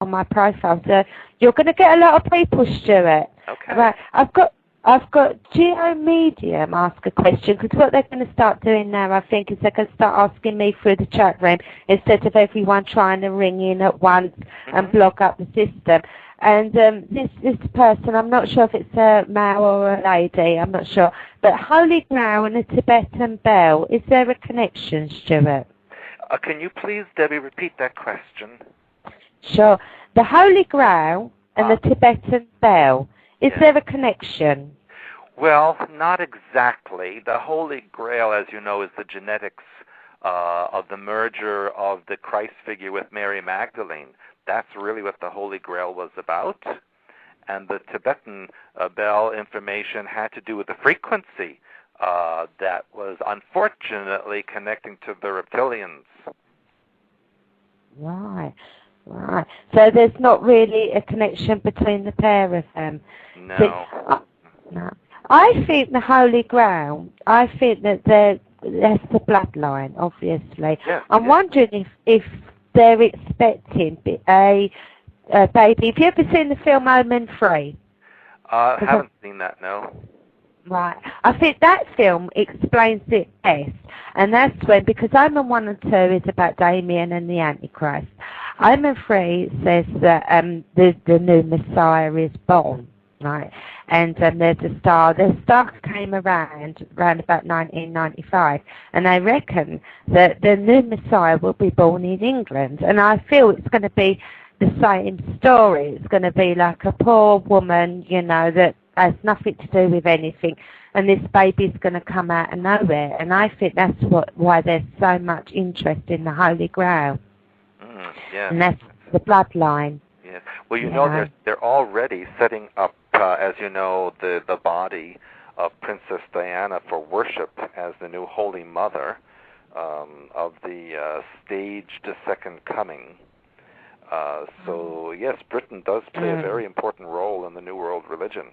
on my profile, so you're going to get a lot of people, Stuart. Okay. Right, I've got Geo Medium ask a question, because what they're going to start doing now, I think, is they're going to start asking me through the chat room instead of everyone trying to ring in at once and block up the system. And this person, I'm not sure if it's a male or a lady, I'm not sure, but Holy Grail and the Tibetan Bell, is there a connection, Stuart? Can you please, Debbie, repeat that question? Sure. The Holy Grail and the Tibetan Bell, is there a connection? Well, not exactly. The Holy Grail, as you know, is the genetics of the merger of the Christ figure with Mary Magdalene. That's really what the Holy Grail was about. And the Tibetan Bell information had to do with the frequency that was unfortunately connecting to the reptilians. Right. Right. So there's not really a connection between the pair of them. No. See, no. I think the Holy Grail, I think that that's the bloodline, obviously. Yeah, I'm wondering if they're expecting a baby. Have you ever seen the film Omen 3? Haven't seen that, no. Right. I think that film explains it best. And that's when, because Omen 1 and 2 is about Damien and the Antichrist. Omen 3 says that the new Messiah is born, right? And there's a star. The star came around about 1995. And they reckon that the new Messiah will be born in England. And I feel it's going to be the same story. It's going to be like a poor woman, you know, that has nothing to do with anything, and this baby's going to come out of nowhere. And I think that's why there's so much interest in the Holy Grail. Yeah. And that's the bloodline. Yeah. Well, you know, they're already setting up, as you know, the body of Princess Diana for worship as the new Holy Mother of the staged Second Coming. So, yes, Britain does play a very important role in the New World religion.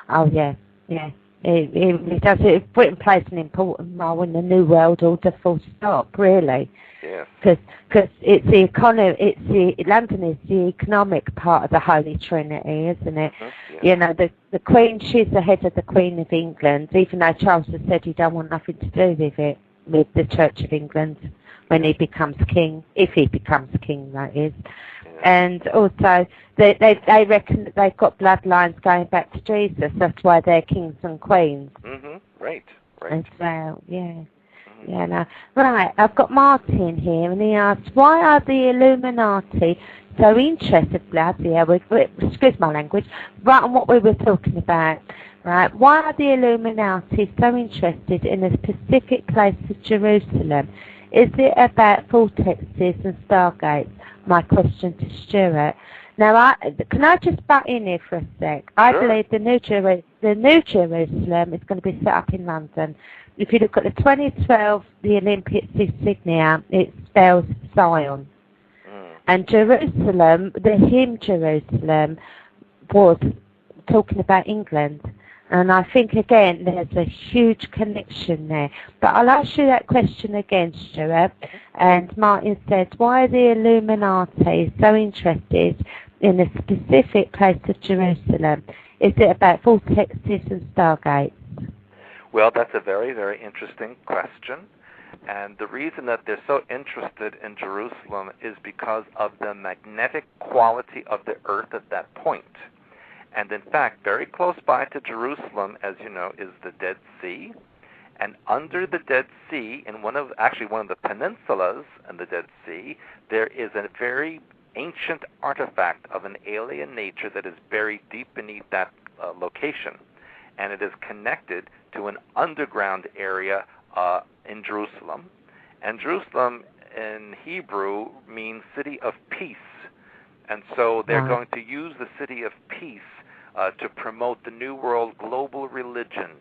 Oh, yeah, yeah. It does. Britain plays an important role in the New World Order, full stop, really. Yes. Because it's the economy. London is the economic part of the Holy Trinity, isn't it? Yeah. You know, the Queen, she's the head of the Queen of England, even though Charles has said he don't want nothing to do with it, with the Church of England, when he becomes king, if he becomes king, that is. And also, they reckon that they've got bloodlines going back to Jesus. That's why they're kings and queens. Right. As well, yeah. Yeah, no. Right, I've got Martin here, and he asks, why are the Illuminati so interested, excuse my language, right on what we were talking about, right? Why are the Illuminati so interested in a specific place of Jerusalem? Is it about vortexes and stargates? My question to Stewart. Now, can I just butt in here for a sec? I believe the New Jerusalem is going to be set up in London. If you look at the 2012, the Olympic insignia, it spells Zion. And Jerusalem, the hymn Jerusalem, was talking about England. And I think, again, there's a huge connection there. But I'll ask you that question again, Stuart. And Martin said, why are the Illuminati so interested in a specific place of Jerusalem? Is it about vortexes and stargates? Well, that's a very, very interesting question. And the reason that they're so interested in Jerusalem is because of the magnetic quality of the earth at that point. And in fact, very close by to Jerusalem, as you know, is the Dead Sea. And under the Dead Sea, in one of the peninsulas in the Dead Sea, there is a very ancient artifact of an alien nature that is buried deep beneath that location. And it is connected to an underground area in Jerusalem. And Jerusalem in Hebrew means city of peace. And so they're going to use the city of peace to promote the New World global religion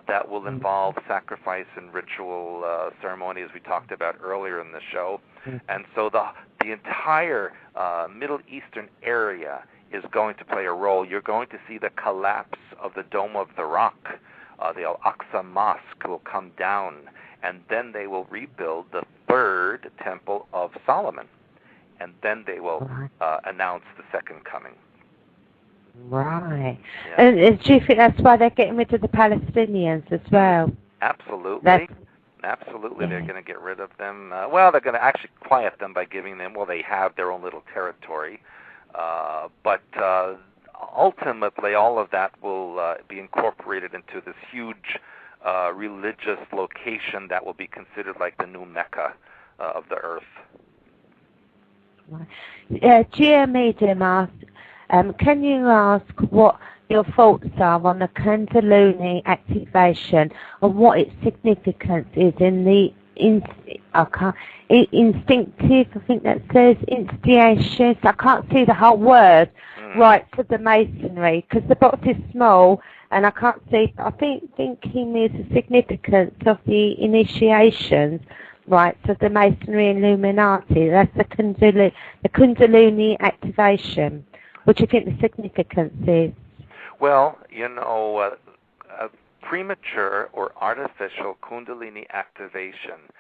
that will involve sacrifice and ritual ceremony, as we talked about earlier in the show. And so the entire Middle Eastern area is going to play a role. You're going to see the collapse of the Dome of the Rock. The Al-Aqsa Mosque will come down, and then they will rebuild the third Temple of Solomon and then they will announce the second coming. Right. Yeah. And do you think that's why they're getting rid of the Palestinians as well? Absolutely. Absolutely, they're going to get rid of them. Well, they're going to actually quiet them by giving them, well, they have their own little territory. But ultimately, all of that will be incorporated into this huge religious location that will be considered like the new Mecca of the earth. Dear Medium asked, can you ask what your thoughts are on the Kundalini activation and what its significance is in the instinctive, I think that says instiation, I can't see the whole word, right, to the masonry, because the box is small and I can't see, I think he means the significance of the initiations, right, of the masonry and Illuminati. That's the Kundalini activation. What do you think the significance is? Well, you know, premature or artificial Kundalini activation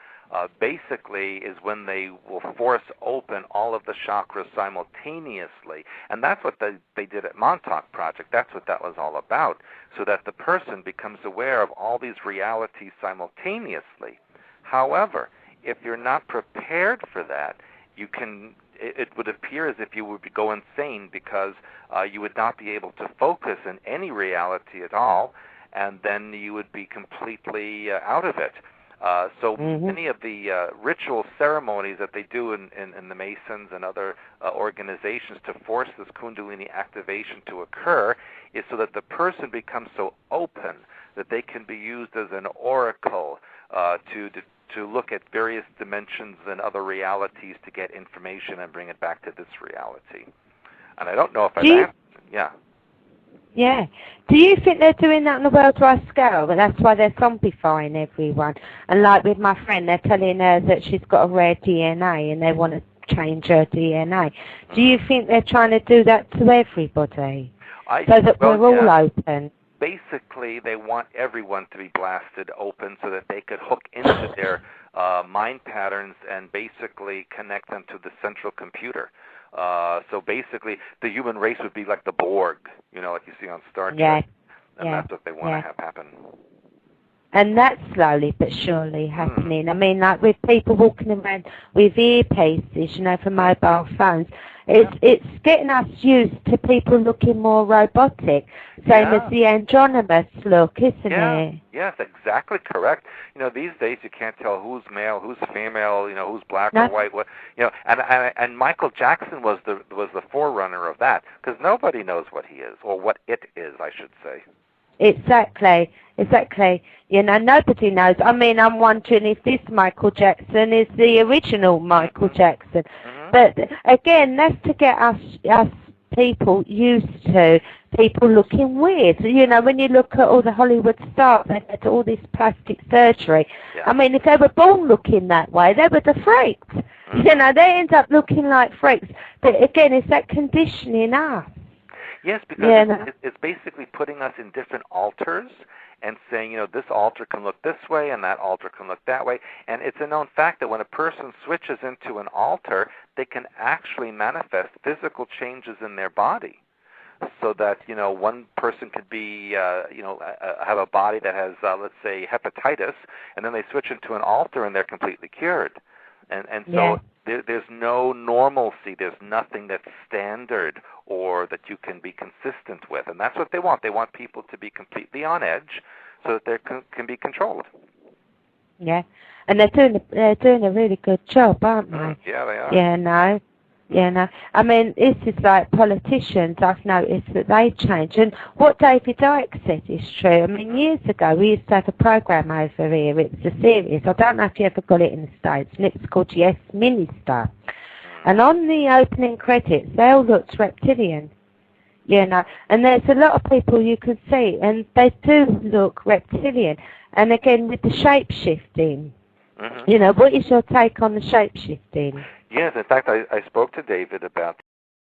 basically is when they will force open all of the chakras simultaneously. And that's what they did at Montauk Project. That's what that was all about, so that the person becomes aware of all these realities simultaneously. However, if you're not prepared for that, it would appear as if you would go insane, because you would not be able to focus in any reality at all, and then you would be completely out of it. So many of the ritual ceremonies that they do in the Masons and other organizations to force this Kundalini activation to occur is so that the person becomes so open that they can be used as an oracle to look at various dimensions and other realities to get information and bring it back to this reality. And I don't know if I've answered. Yeah. Yeah. Do you think they're doing that on a worldwide scale? But that's why they're zombifying everyone. And like with my friend, they're telling her that she's got a rare DNA and they want to change her DNA. Do you think they're trying to do that to everybody? So that we're all open? Basically, they want everyone to be blasted open so that they could hook into their mind patterns and basically connect them to the central computer. So basically, the human race would be like the Borg, you know, like you see on Star Trek. And that's what they want to have happen. And that's slowly but surely happening. I mean, like with people walking around with earpieces, you know, for mobile phones, it's getting us used to people looking more robotic, same as the Andromedans look, isn't it? Yes, exactly correct. You know, these days you can't tell who's male, who's female, you know, who's black or white. What, you know, and Michael Jackson was the forerunner of that, because nobody knows what he is, or what it is, I should say. Exactly. You know, nobody knows. I mean, I'm wondering if this Michael Jackson is the original Michael Jackson. But again, that's to get us people used to people looking weird. You know, when you look at all the Hollywood stars, they've had all this plastic surgery. I mean, if they were born looking that way, they were the freaks. You know, they end up looking like freaks. But again, it's that conditioning us. Yes, because it's basically putting us in different altars and saying, you know, this altar can look this way and that altar can look that way. And it's a known fact that when a person switches into an altar, they can actually manifest physical changes in their body. So that, you know, one person could be, you know, have a body that has, let's say, hepatitis, and then they switch into an altar and they're completely cured. And so there's no normalcy. There's nothing that's standard or that you can be consistent with. And that's what they want. They want people to be completely on edge so that they can be controlled. Yeah. And they're doing a really good job, aren't they? Yeah, they are. Yeah, no. Yeah, no. I mean, this is like politicians. I've noticed that they change. And what David Icke said is true. I mean, years ago, we used to have a program over here. It was a series. I don't know if you ever got it in the States. And it was called Yes, Minister. And on the opening credits, they all looked reptilian. You know, and there's a lot of people you can see, and they do look reptilian. And again, with the shape-shifting, you know, what is your take on the shape-shifting? Yes, in fact, I spoke to David about